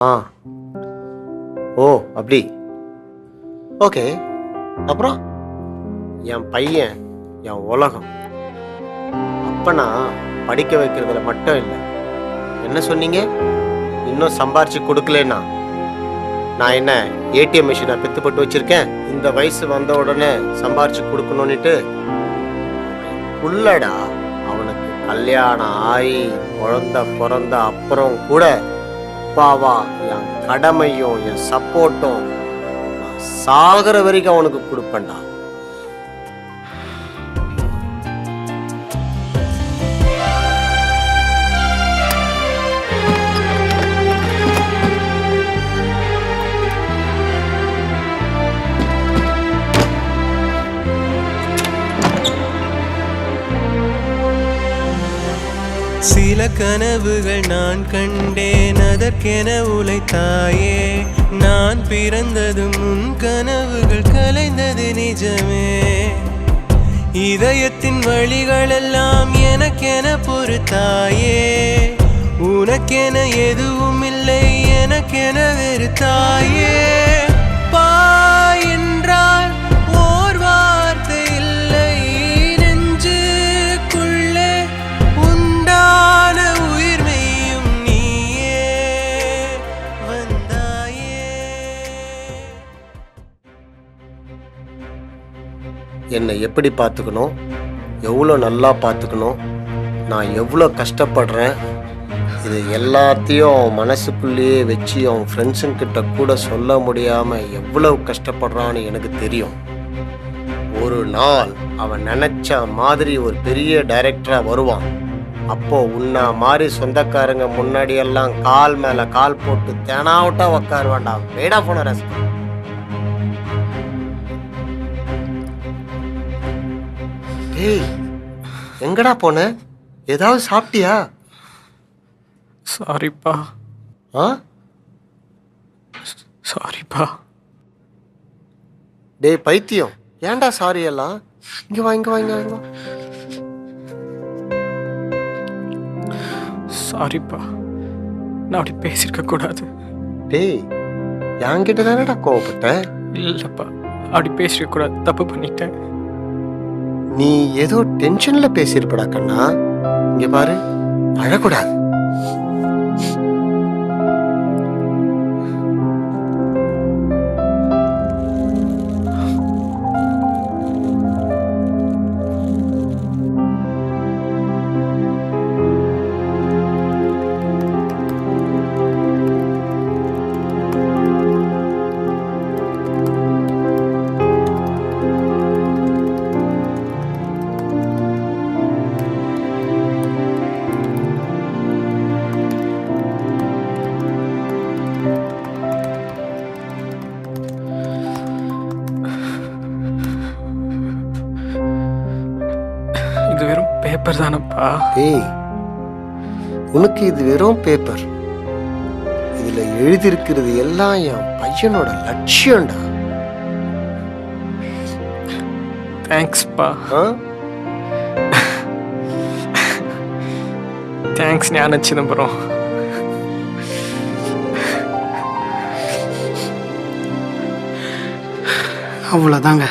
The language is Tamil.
ஆ. ஓ அப்படி. ஓகே. அப்புறம் என் பையன் என் உலகம். அப்பனா படிக்க வைக்கிறதுல மட்டும் இல்லை. என்ன சொன்னீங்க? இன்னும் சம்பாரிச்சு கொடுக்கலன்னா நான் என்ன ஏடிஎம் மிஷினை பித்து போட்டு வச்சிருக்கேன்? இந்த வயசு வந்த உடனே சம்பாரிச்சு கொடுக்கணும்னுட்டு உள்ளடா. அவனுக்கு கல்யாணம் ஆகி குழந்தை பிறந்த அப்புறம் கூட அப்பாவா என் கடமையும் என் சப்போர்ட்டும் நான் சாகிற வரைக்கும் அவனுக்கு கொடுப்பேன்டா. சில கனவுகள் நான் கண்டேன், அதற்கென உழைத்தாயே. நான் பிறந்ததும் உன் கனவுகள் கலைந்தது நிஜமே. இதயத்தின் வழிகளெல்லாம் எனக்கென பொறுத்தாயே. உனக்கென எதுவும் இல்லை, எனக்கென வெறுத்தாயே. பா என்றால் ஓர் வார்த்தை இல்லை, நெஞ்சுக்குள்ளே உண்டான உயிர்மையும் நீயே வந்தாயே. என்னை எப்படி பார்த்துக்கணும், எவ்வளோ நல்லா பார்த்துக்கணும், நான் எவ்வளோ கஷ்டப்படுறேன், இது எல்லாத்தையும் மனசுக்குள்ளேயே வச்சு அவன் ஃப்ரெண்ட்ஸுங்கிட்ட கூட சொல்ல முடியாமல் எவ்வளவு கஷ்டப்படுறான்னு எனக்கு தெரியும். ஒரு நாள் அவன் நினச்ச மாதிரி ஒரு பெரிய டைரக்டராக வருவான். அப்போ உன்ன மாதிரி சொந்தக்காரங்க முன்னாடியெல்லாம் கால் மேலே கால் போட்டு தெனாவிட்டா உக்காருவான்டா. வேடா போன ரசம். ஏய், எங்கடா போன? ஏதாவது சாப்பிட்டியா? சாரிப்பா. ஆ சாரிப்பா. டேய் பைத்தியம், ஏன்டா சாரி எல்லாம்? இங்க வா இங்க வா இங்க வா. சாரிப்பா, நான் அப்படி பேசியிருக்க கூடாது. டேய், என்கிட்ட தானடா கோவப்பட்ட? இல்லைப்பா, அப்படி பேசியிருக்க கூடாது, தப்பு பண்ணிட்டேன். நீ ஏதோ டென்ஷன்ல பேசியிருப்படா கண்ணா. இங்க பாரு, அழக்கூடாது. இது வெறும் பேப்பர் தானப்பா. ஏய், உனக்கு இது வெறும் பேப்பர். இதுல எழுதியிருக்கிறது எல்லாம் என் பையனோட லட்சியம்டா. தேங்க்ஸ்ப்பா. ஆ? தேங்க்ஸ் ஞான சிதம்பரம். அவ்வளோதாங்க.